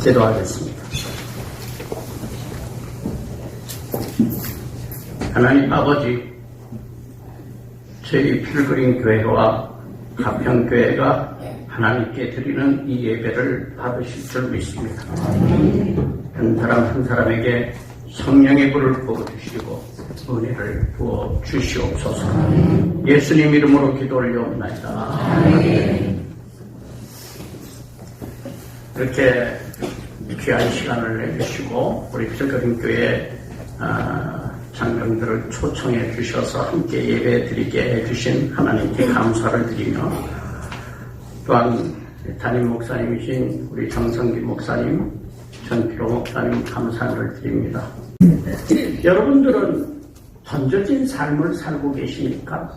기도하겠습니다. 하나님 아버지, 저희 필그림 교회와 가평교회가 하나님께 드리는 이 예배를 받으실 줄 믿습니다. 한 사람 한 사람에게 성령의 불을 부어주시고 은혜를 부어주시옵소서. 예수님 이름으로 기도 올려옵나이다. 이렇게 귀한 시간을 내주시고 우리 필그림교회 장병들을 초청해 주셔서 함께 예배 드리게 해주신 하나님께 감사를 드리며, 또한 담임 목사님이신 우리 정성기 목사님, 전필호 목사님 감사를 드립니다. 여러분들은 던져진 삶을 살고 계십니까?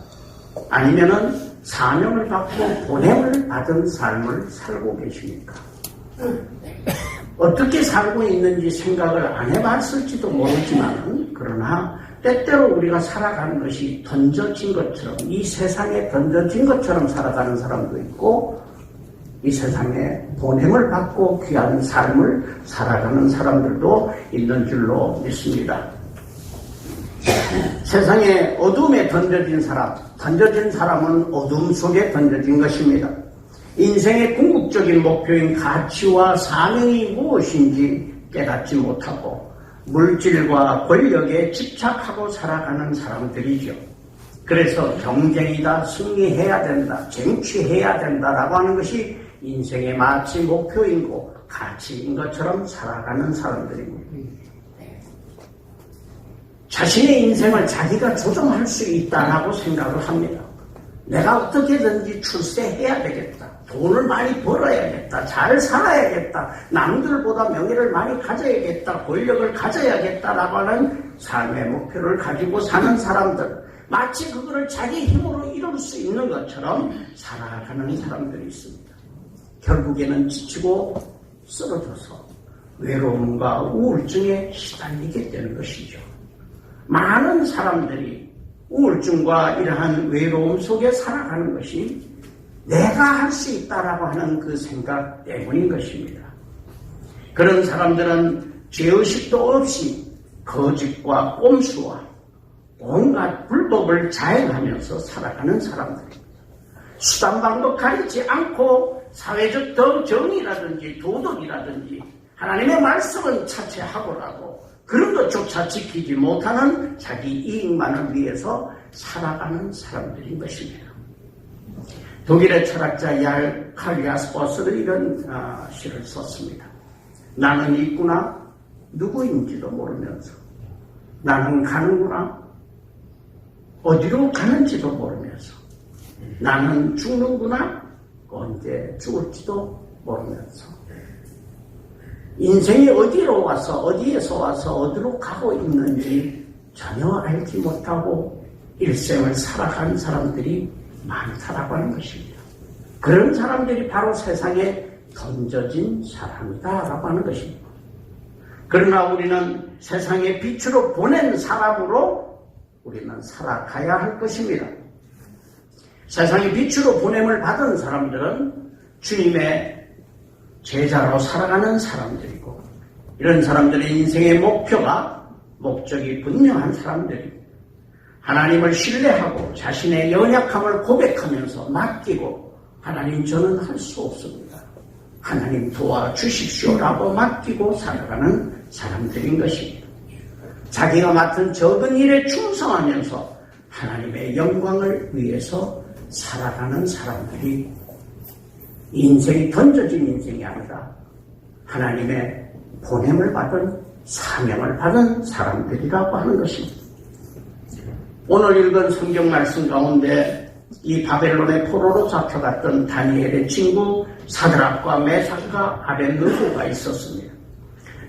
아니면은 사명을 받고 보냄을 받은 삶을 살고 계십니까? 어떻게 살고 있는지 생각을 안 해봤을지도 모르지만, 그러나 때때로 우리가 살아가는 것이 던져진 것처럼, 이 세상에 던져진 것처럼 살아가는 사람도 있고, 이 세상에 보냄을 받고 귀한 삶을 살아가는 사람들도 있는 줄로 믿습니다. 세상에 어둠에 던져진 사람은 어둠 속에 던져진 것입니다. 인생의 궁극적인 목표인 가치와 사명이 무엇인지 깨닫지 못하고 물질과 권력에 집착하고 살아가는 사람들이죠. 그래서 경쟁이다, 승리해야 된다, 쟁취해야 된다라고 하는 것이 인생의 마치 목표이고 가치인 것처럼 살아가는 사람들입니다. 자신의 인생을 자기가 조정할 수 있다라고 생각을 합니다. 내가 어떻게든지 출세해야 되겠다. 돈을 많이 벌어야겠다. 잘 살아야겠다. 남들보다 명예를 많이 가져야겠다. 권력을 가져야겠다라고 하는 삶의 목표를 가지고 사는 사람들, 마치 그거를 자기 힘으로 이룰 수 있는 것처럼 살아가는 사람들이 있습니다. 결국에는 지치고 쓰러져서 외로움과 우울증에 시달리게 되는 것이죠. 많은 사람들이 우울증과 이러한 외로움 속에 살아가는 것이 내가 할 수 있다라고 하는 그 생각 때문인 것입니다. 그런 사람들은 죄의식도 없이 거짓과 꼼수와 온갖 불법을 자행하면서 살아가는 사람들입니다. 수단방도 가리지 않고 사회적 정의라든지 도덕이라든지 하나님의 말씀은 차치하고라도 그런 것조차 지키지 못하는 자기 이익만을 위해서 살아가는 사람들인 것입니다. 독일의 철학자 칼 야스퍼스는 이런 시를 썼습니다. 나는 있구나, 누구인지도 모르면서. 나는 가는구나, 어디로 가는지도 모르면서. 나는 죽는구나, 언제 죽을지도 모르면서. 인생이 어디에서 와서 어디로 가고 있는지 전혀 알지 못하고 일생을 살아가는 사람들이 많다라고 하는 것입니다. 그런 사람들이 바로 세상에 던져진 사람이다라고 하는 것입니다. 그러나 우리는 세상의 빛으로 보낸 사람으로 우리는 살아가야 할 것입니다. 세상의 빛으로 보냄을 받은 사람들은 주님의 제자로 살아가는 사람들이고, 이런 사람들의 인생의 목적이 분명한 사람들입니다. 하나님을 신뢰하고 자신의 연약함을 고백하면서 맡기고, 하나님 저는 할 수 없습니다. 하나님 도와주십시오라고 맡기고 살아가는 사람들인 것입니다. 자기가 맡은 적은 일에 충성하면서 하나님의 영광을 위해서 살아가는 사람들이 인생이 던져진 인생이 아니라 하나님의 보냄을 받은 사명을 받은 사람들이라고 하는 것입니다. 오늘 읽은 성경 말씀 가운데 이 바벨론의 포로로 잡혀갔던 다니엘의 친구 사드락과 메삭과 아벤느고가 있었습니다.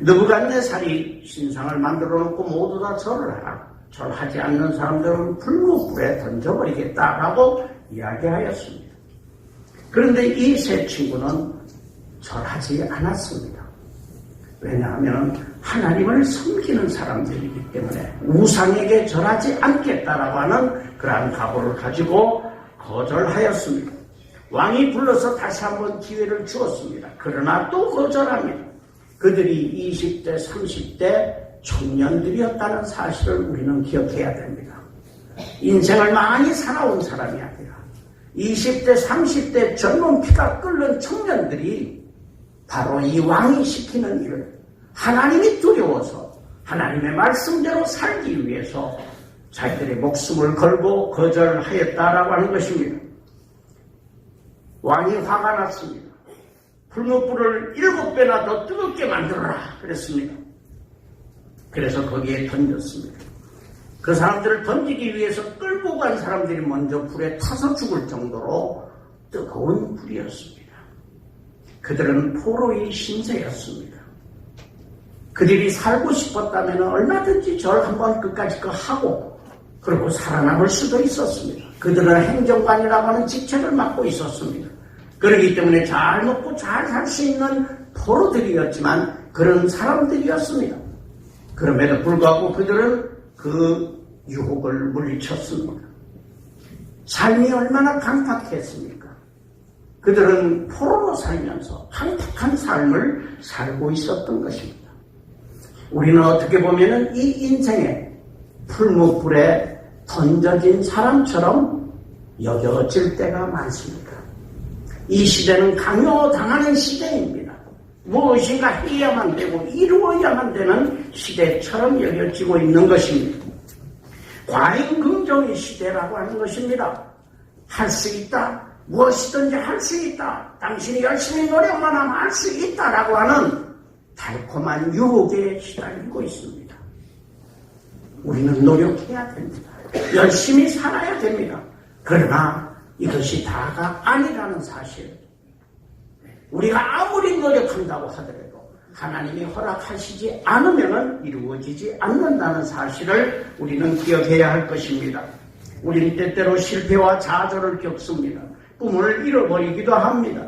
느부갓네살이 신상을 만들어 놓고 모두 다 절하라. 절하지 않는 사람들은 불못불에 던져버리겠다라고 이야기하였습니다. 그런데 이 세 친구는 절하지 않았습니다. 왜냐하면 하나님을 섬기는 사람들이기 때문에 우상에게 절하지 않겠다라고 하는 그러한 각오를 가지고 거절하였습니다. 왕이 불러서 다시 한번 기회를 주었습니다. 그러나 또 거절합니다. 그들이 20대, 30대 청년들이었다는 사실을 우리는 기억해야 됩니다. 인생을 많이 살아온 사람이 아니라 20대, 30대 젊은 피가 끓는 청년들이 바로 이 왕이 시키는 일을 하나님이 두려워서 하나님의 말씀대로 살기 위해서 자기들의 목숨을 걸고 거절하였다라고 하는 것입니다. 왕이 화가 났습니다. 풀무불을 7배나 더 뜨겁게 만들어라 그랬습니다. 그래서 거기에 던졌습니다. 그 사람들을 던지기 위해서 끌고 간 사람들이 먼저 불에 타서 죽을 정도로 뜨거운 불이었습니다. 그들은 포로의 신세였습니다. 그들이 살고 싶었다면 얼마든지 절 한번 끝까지 하고 그리고 살아남을 수도 있었습니다. 그들은 행정관이라고 하는 직책을 맡고 있었습니다. 그렇기 때문에 잘 먹고 잘 살 수 있는 포로들이었지만 그런 사람들이었습니다. 그럼에도 불구하고 그들은 그 유혹을 물리쳤습니다. 삶이 얼마나 강팍했습니까? 그들은 포로로 살면서 한택한 삶을 살고 있었던 것입니다. 우리는 어떻게 보면 이 인생에 풀무불에 던져진 사람처럼 여겨질 때가 많습니다. 이 시대는 강요당하는 시대입니다. 무엇인가 해야만 되고 이루어야만 되는 시대처럼 여겨지고 있는 것입니다. 과잉긍정의 시대라고 하는 것입니다. 할 수 있다. 무엇이든지 할 수 있다. 당신이 열심히 노력만 하면 할 수 있다라고 하는 달콤한 유혹에 시달리고 있습니다. 우리는 노력해야 됩니다. 열심히 살아야 됩니다. 그러나 이것이 다가 아니라는 사실. 우리가 아무리 노력한다고 하더라도 하나님이 허락하시지 않으면 이루어지지 않는다는 사실을 우리는 기억해야 할 것입니다. 우리는 때때로 실패와 좌절을 겪습니다. 꿈을 잃어버리기도 합니다.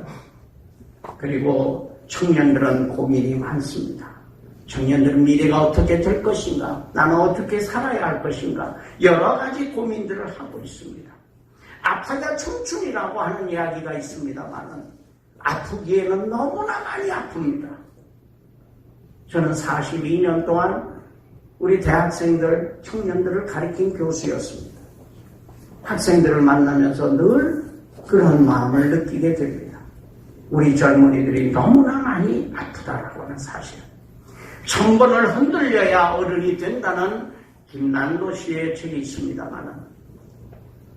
그리고 청년들은 고민이 많습니다. 청년들은 미래가 어떻게 될 것인가? 나는 어떻게 살아야 할 것인가? 여러 가지 고민들을 하고 있습니다. 아파야 청춘이라고 하는 이야기가 있습니다만 아프기에는 너무나 많이 아픕니다. 저는 42년 동안 우리 대학생들, 청년들을 가르친 교수였습니다. 학생들을 만나면서 늘 그런 마음을 느끼게 됩니다. 우리 젊은이들이 너무나 많이 아프다라고 하는 사실. 1000번을 흔들려야 어른이 된다는 김난도 씨의 책이 있습니다만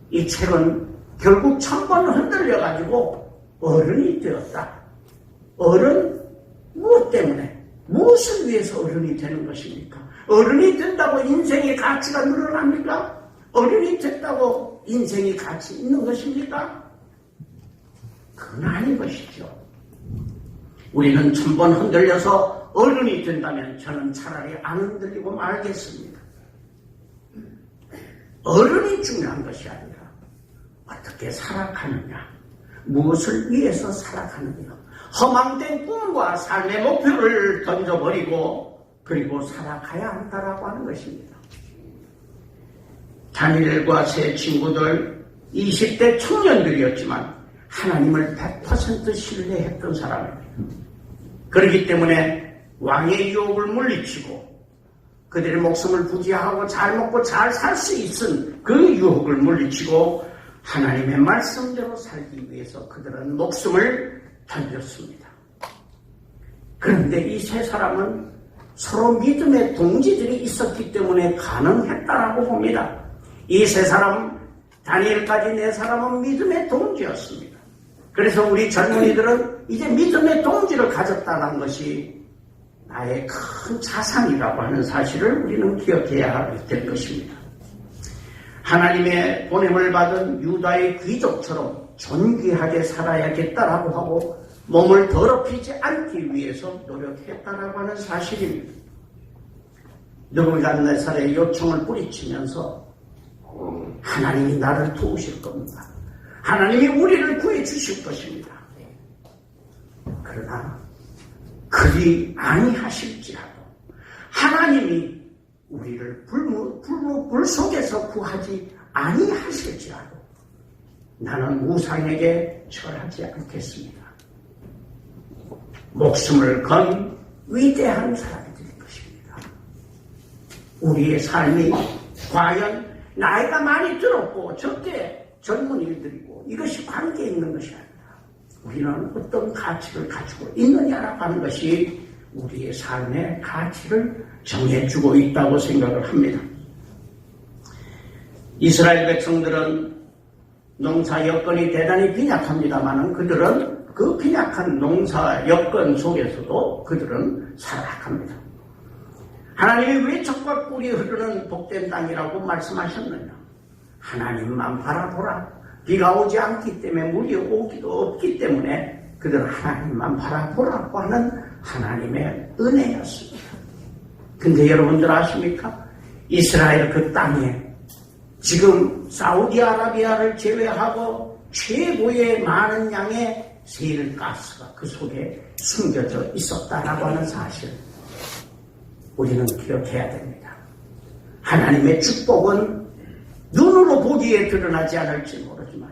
이 책은 결국 1000번 흔들려가지고 어른이 되었다. 어른 무엇 때문에? 무엇을 위해서 어른이 되는 것입니까? 어른이 된다고 인생의 가치가 늘어납니까? 어른이 됐다고 인생이 가치 있는 것입니까? 그건 아닌 것이죠. 우리는 1000번 흔들려서 어른이 된다면 저는 차라리 안 흔들리고 말겠습니다. 어른이 중요한 것이 아니라 어떻게 살아가느냐, 무엇을 위해서 살아가느냐, 허망된 꿈과 삶의 목표를 던져버리고 그리고 살아가야 한다라고 하는 것입니다. 다니엘과 세 친구들 20대 청년들이었지만 하나님을 100% 신뢰했던 사람입니다. 그렇기 때문에 왕의 유혹을 물리치고 그들의 목숨을 부지하고 잘 먹고 잘 살 수 있은 그 유혹을 물리치고 하나님의 말씀대로 살기 위해서 그들은 목숨을 던졌습니다. 그런데 이 세 사람은 서로 믿음의 동지들이 있었기 때문에 가능했다라고 봅니다. 이 세 사람, 다니엘까지 네 사람은 믿음의 동지였습니다. 그래서 우리 젊은이들은 이제 믿음의 동지를 가졌다는 것이 나의 큰 자산이라고 하는 사실을 우리는 기억해야 될 것입니다. 하나님의 보냄을 받은 유다의 귀족처럼 존귀하게 살아야겠다라고 하고 몸을 더럽히지 않기 위해서 노력했다라고 하는 사실입니다. 느부갓네살의 요청을 뿌리치면서 하나님이 나를 도우실 겁니다. 하나님이 우리를 구해주실 것입니다. 그러나 그리 아니하실지라도 하나님이 우리를 불 속에서 구하지 아니하실지라도 나는 우상에게 절하지 않겠습니다. 목숨을 건 위대한 사람이 될 것입니다. 우리의 삶이 과연 나이가 많이 들었고 적게 젊은이들이고 이것이 관계 있는 것이 아니라 우리는 어떤 가치를 가지고 있느냐라고 하는 것이 우리의 삶의 가치를 정해주고 있다고 생각을 합니다. 이스라엘 백성들은 농사 여건이 대단히 빈약합니다만 그들은 그 빈약한 농사 여건 속에서도 그들은 살아갑니다. 하나님이 왜 적과 꿀이 흐르는 복된 땅이라고 말씀하셨느냐? 하나님만 바라보라. 비가 오지 않기 때문에 물이 오기도 없기 때문에 그들은 하나님만 바라보라고 하는 하나님의 은혜였습니다. 근데 여러분들 아십니까? 이스라엘 그 땅에 지금 사우디아라비아를 제외하고 최고의 많은 양의 세일가스가 그 속에 숨겨져 있었다라고 하는 사실 우리는 기억해야 됩니다. 하나님의 축복은 눈으로 보기에 드러나지 않을지 모르지만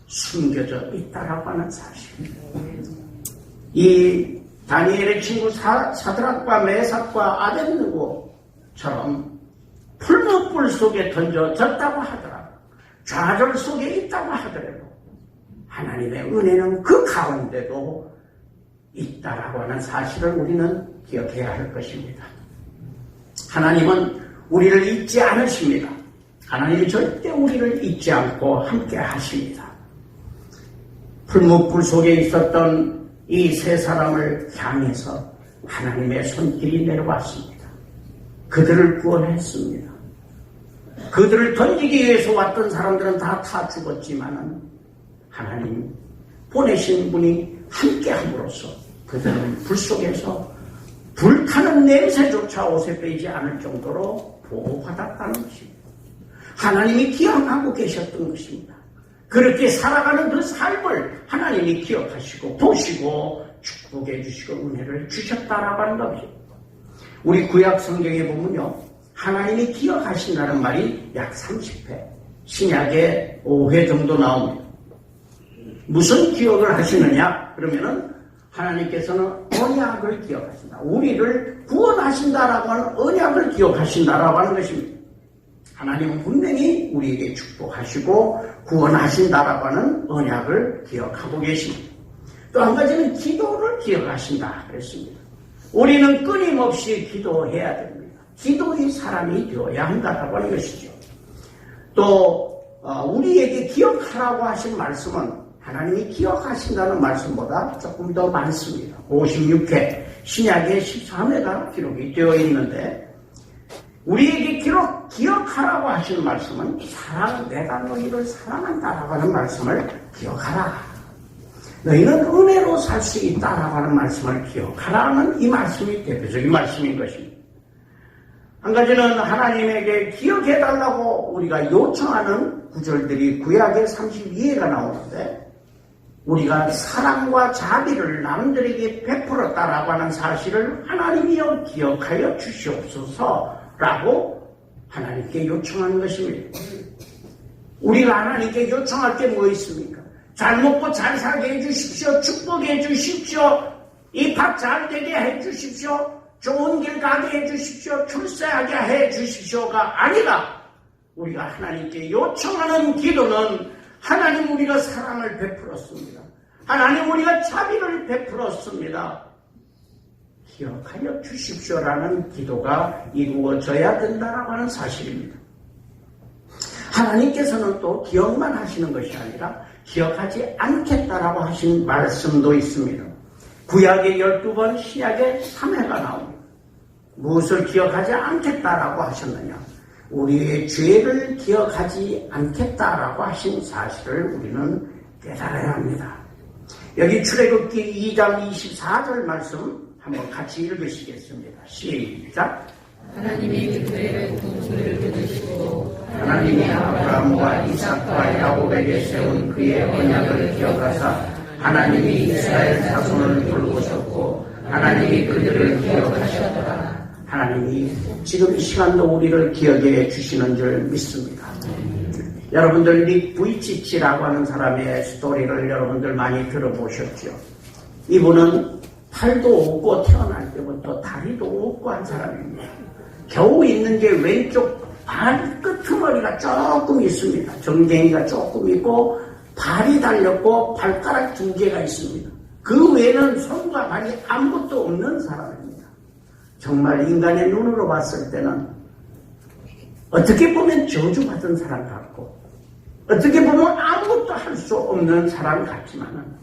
숨겨져 있다라고 하는 사실. 이 다니엘의 친구 사드락과 메삭과 아벳느고처럼 풀무불 속에 던져졌다고 하더라도 좌절 속에 있다고 하더라도 하나님의 은혜는 그 가운데도 있다라고 하는 사실을 우리는 기억해야 할 것입니다. 하나님은 우리를 잊지 않으십니다. 하나님이 절대 우리를 잊지 않고 함께 하십니다. 풀무불 속에 있었던 이 세 사람을 향해서 하나님의 손길이 내려왔습니다. 그들을 구원했습니다. 그들을 던지기 위해서 왔던 사람들은 다 죽었지만은 하나님 보내신 분이 함께 함으로써 그들은 불 속에서 불타는 냄새조차 옷에 빼지 않을 정도로 보호받았다는 것입니다. 하나님이 기억하고 계셨던 것입니다. 그렇게 살아가는 그 삶을 하나님이 기억하시고 보시고 축복해 주시고 은혜를 주셨다라고 하는 것입니다. 우리 구약 성경에 보면요, 하나님이 기억하신다는 말이 약 30회, 신약에 5회 정도 나옵니다. 무슨 기억을 하시느냐? 그러면은 하나님께서는 언약을 기억하신다. 우리를 구원하신다라고 하는 언약을 기억하신다라고 하는 것입니다. 하나님은 분명히 우리에게 축복하시고 구원하신다라고 하는 언약을 기억하고 계십니다. 또 한 가지는 기도를 기억하신다 그랬습니다. 우리는 끊임없이 기도해야 됩니다. 기도의 사람이 되어야 한다라고 하는 것이죠. 또 우리에게 기억하라고 하신 말씀은 하나님이 기억하신다는 말씀보다 조금 더 많습니다. 56회, 신약에 13회가 기록이 되어 있는데 우리에게 기억하라고 하시는 말씀은 내가 너희를 사랑한다라고 하는 말씀을 기억하라. 너희는 은혜로 살 수 있다라고 하는 말씀을 기억하라는 이 말씀이 대표적인 말씀인 것입니다. 한 가지는 하나님에게 기억해달라고 우리가 요청하는 구절들이 구약에 32회가 나오는데 우리가 사랑과 자비를 남들에게 베풀었다라고 하는 사실을 하나님이여 기억하여 주시옵소서라고 하나님께 요청하는 것입니다. 우리가 하나님께 요청할 게 뭐 있습니까? 잘 먹고 잘 살게 해주십시오. 축복해 주십시오. 이 밥 잘 되게 해주십시오. 좋은 길 가게 해주십시오. 출세하게 해주십시오가 아니라 우리가 하나님께 요청하는 기도는 하나님 우리가 사랑을 베풀었습니다. 하나님 우리가 자비를 베풀었습니다. 기억하여 주십시오라는 기도가 이루어져야 된다라고 하는 사실입니다. 하나님께서는 또 기억만 하시는 것이 아니라 기억하지 않겠다라고 하신 말씀도 있습니다. 구약에 12번, 신약에 3회가 나옵니다. 무엇을 기억하지 않겠다라고 하셨느냐? 우리의 죄를 기억하지 않겠다라고 하신 사실을 우리는 깨달아야 합니다. 여기 출애굽기 2장 24절 말씀 한번 같이 읽으시겠습니다. 시작. 하나님이 그들의 고통을 들으시고 하나님이 아브라함과 이삭과 야곱에게 세운 그의 언약을 기억하사 하나님이 이스라엘 자손을 돌보셨고 하나님이 그들을 기억하셨더라. 하나님이 지금 이 시간도 우리를 기억해 주시는 줄 믿습니다. 여러분들 닉 부이치치라고 하는 사람의 스토리를 여러분들 많이 들어보셨죠. 이분은 팔도 없고 태어날 때부터 다리도 없고 한 사람입니다. 겨우 있는 게 왼쪽 발 끄트머리가 조금 있습니다. 정갱이가 조금 있고 발이 달렸고 발가락 2개가 있습니다. 그 외에는 손과 발이 아무것도 없는 사람입니다. 정말 인간의 눈으로 봤을 때는 어떻게 보면 저주받은 사람 같고 어떻게 보면 아무것도 할 수 없는 사람 같지만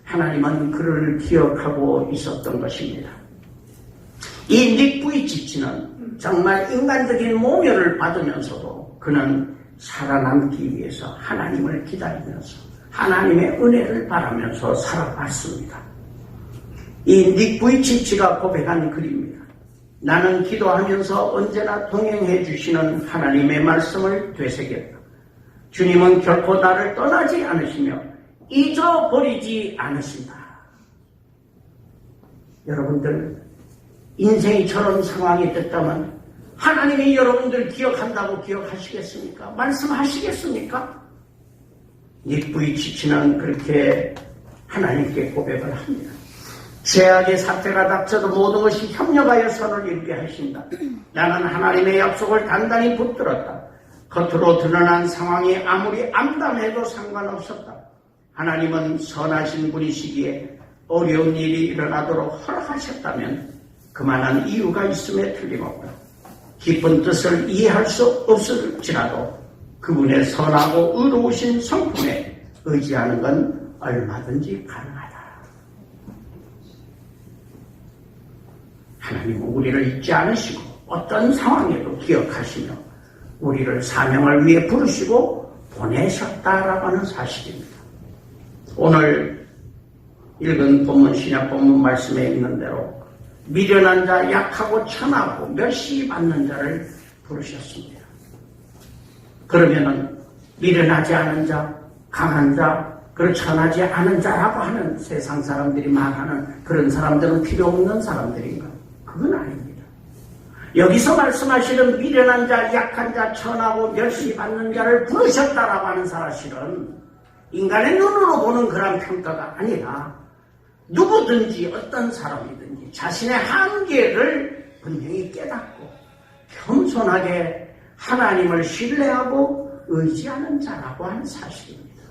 하나님은 그를 기억하고 있었던 것입니다. 이 닉 부이치치는 정말 인간적인 모멸을 받으면서도 그는 살아남기 위해서 하나님을 기다리면서 하나님의 은혜를 바라면서 살아왔습니다. 이 닉 부이치치가 고백한 글입니다. 나는 기도하면서 언제나 동행해 주시는 하나님의 말씀을 되새겼다. 주님은 결코 나를 떠나지 않으시며 잊어버리지 않으신다. 여러분들 인생이 저런 상황이 됐다면 하나님이 여러분들 기억한다고 기억하시겠습니까? 말씀하시겠습니까? 닉 부이치치는 그렇게 하나님께 고백을 합니다. 죄악의 사태가 닥쳐도 모든 것이 협력하여 선을 이루게 하신다. 나는 하나님의 약속을 단단히 붙들었다. 겉으로 드러난 상황이 아무리 암담해도 상관없었다. 하나님은 선하신 분이시기에 어려운 일이 일어나도록 허락하셨다면 그만한 이유가 있음에 틀림없다. 깊은 뜻을 이해할 수 없을지라도 그분의 선하고 의로우신 성품에 의지하는 건 얼마든지 가능하다. 하나님은 우리를 잊지 않으시고 어떤 상황에도 기억하시며 우리를 사명을 위해 부르시고 보내셨다라고 하는 사실입니다. 오늘 읽은 본문 신약 본문 말씀에 있는 대로 미련한 자, 약하고 천하고 멸시받는 자를 부르셨습니다. 그러면은 미련하지 않은 자, 강한 자, 그리고 천하지 않은 자라고 하는 세상 사람들이 말하는 그런 사람들은 필요 없는 사람들인가? 그건 아닙니다. 여기서 말씀하시는 미련한 자, 약한 자, 천하고 멸시받는 자를 부르셨다라고 하는 사실은 인간의 눈으로 보는 그런 평가가 아니라 누구든지 어떤 사람이든지 자신의 한계를 분명히 깨닫고 겸손하게 하나님을 신뢰하고 의지하는 자라고 하는 사실입니다.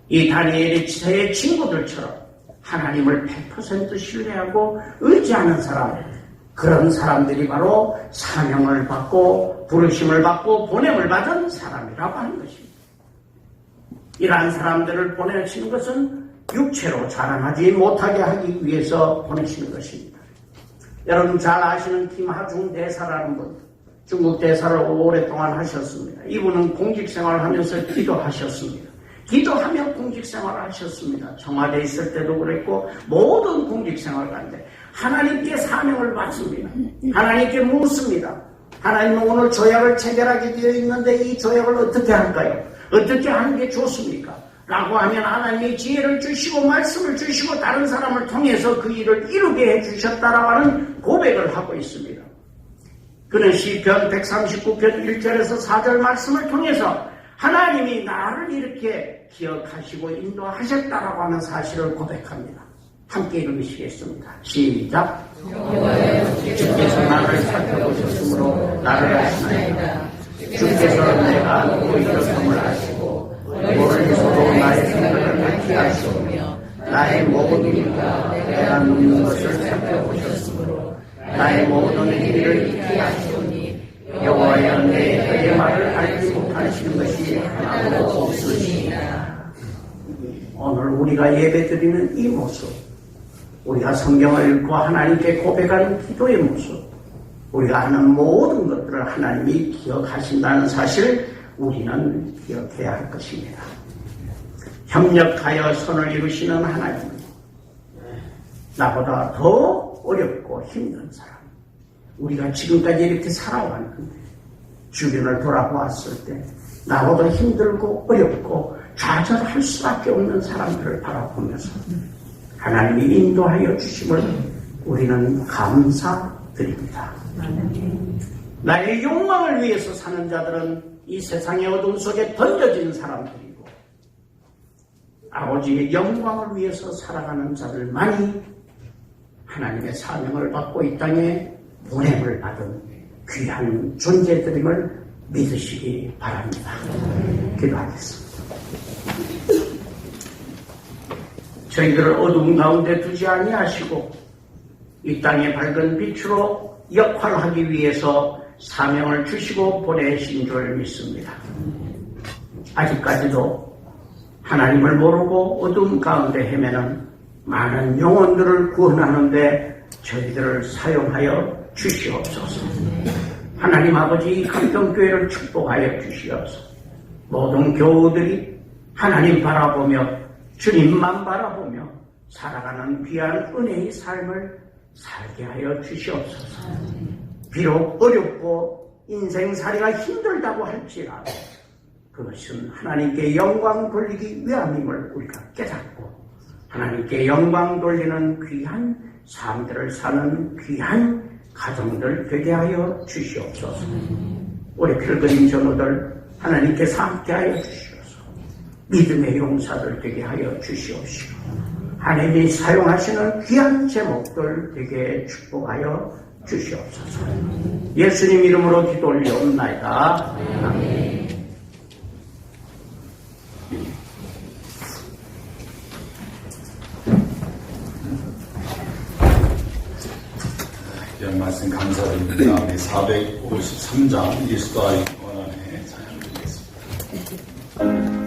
이 다니엘의 세 친구들처럼 하나님을 100% 신뢰하고 의지하는 사람, 그런 사람들이 바로 사명을 받고 부르심을 받고 보냄을 받은 사람이라고 하는 것입니다. 이러한 사람들을 보내시는 것은 육체로 자랑하지 못하게 하기 위해서 보내시는 것입니다. 여러분 잘 아시는 김하중 대사라는 분, 중국 대사를 오랫동안 하셨습니다. 이분은 공직생활을 하면서 기도하셨습니다. 기도하며 공직생활을 하셨습니다. 청와대에 있을 때도 그랬고 모든 공직생활 가운데 하나님께 사명을 받습니다. 하나님께 묻습니다. 하나님은 오늘 조약을 체결하게 되어 있는데 이 조약을 어떻게 할까요? 어떻게 하는 게 좋습니까? 라고 하면 하나님이 지혜를 주시고 말씀을 주시고 다른 사람을 통해서 그 일을 이루게 해주셨다라고 하는 고백을 하고 있습니다. 그는 시편 139편 1절에서 4절 말씀을 통해서 하나님이 나를 이렇게 기억하시고 인도하셨다라고 하는 사실을 고백합니다. 함께 읽으시겠습니다. 시작. 주께서 나를 살펴보셨으므로 나를 아시나이다. 주께서 내가 누구 이렇음을 아시고 멀리서도 나의 생각을 밝히 아시오며 나의 모든 일과 내가 묻는 것을 살펴보셨으므로 나의 모든 일을 익히 아시오니 여호와여 내 혀의 말을 알지 못하시는 것이 하나도 없으시니라. 오늘 우리가 예배드리는 이 모습, 우리가 성경을 읽고 하나님께 고백하는 기도의 모습, 우리가 하는 모든 것들을 하나님이 기억하신다는 사실을 우리는 기억해야 할 것입니다. 협력하여 선을 이루시는 하나님은 나보다 더 어렵고 힘든 사람, 우리가 지금까지 이렇게 살아왔는데 주변을 돌아보았을 때 나보다 힘들고 어렵고 좌절할 수밖에 없는 사람들을 바라보면서 하나님이 인도하여 주심을 우리는 감사드립니다. 나의 욕망을 위해서 사는 자들은 이 세상의 어둠 속에 던져진 사람들이고 아버지의 영광을 위해서 살아가는 자들만이 하나님의 사명을 받고 이 땅에 보냄을 받은 귀한 존재들임을 믿으시기 바랍니다. 기도하겠습니다. 저희들을 어두운 가운데 두지 아니하시고 이 땅의 밝은 빛으로 역할하기 위해서 사명을 주시고 보내신 줄 믿습니다. 아직까지도 하나님을 모르고 어둠 가운데 헤매는 많은 영혼들을 구원하는데 저희들을 사용하여 주시옵소서. 하나님 아버지 감동교회를 축복하여 주시옵소서. 모든 교우들이 하나님 바라보며 주님만 바라보며 살아가는 귀한 은혜의 삶을 살게 하여 주시옵소서. 비록 어렵고 인생살이가 힘들다고 할지라도 그것은 하나님께 영광 돌리기 위함임을 우리가 깨닫고 하나님께 영광 돌리는 귀한 삶들을 사는 귀한 가정들 되게 하여 주시옵소서. 우리 필그림 전우들 하나님께서 함께하여 주시옵소서. 믿음의 용사들 되게 하여 주시옵시고 하나님이 사용하시는 귀한 제목들 되게 축복하여 주시옵소서. 예수님 이름으로 기도 올려옵나이다. 아멘. 말씀 감사드립니다. 우리 453장 예수가 원하는 찬양 드리겠습니다.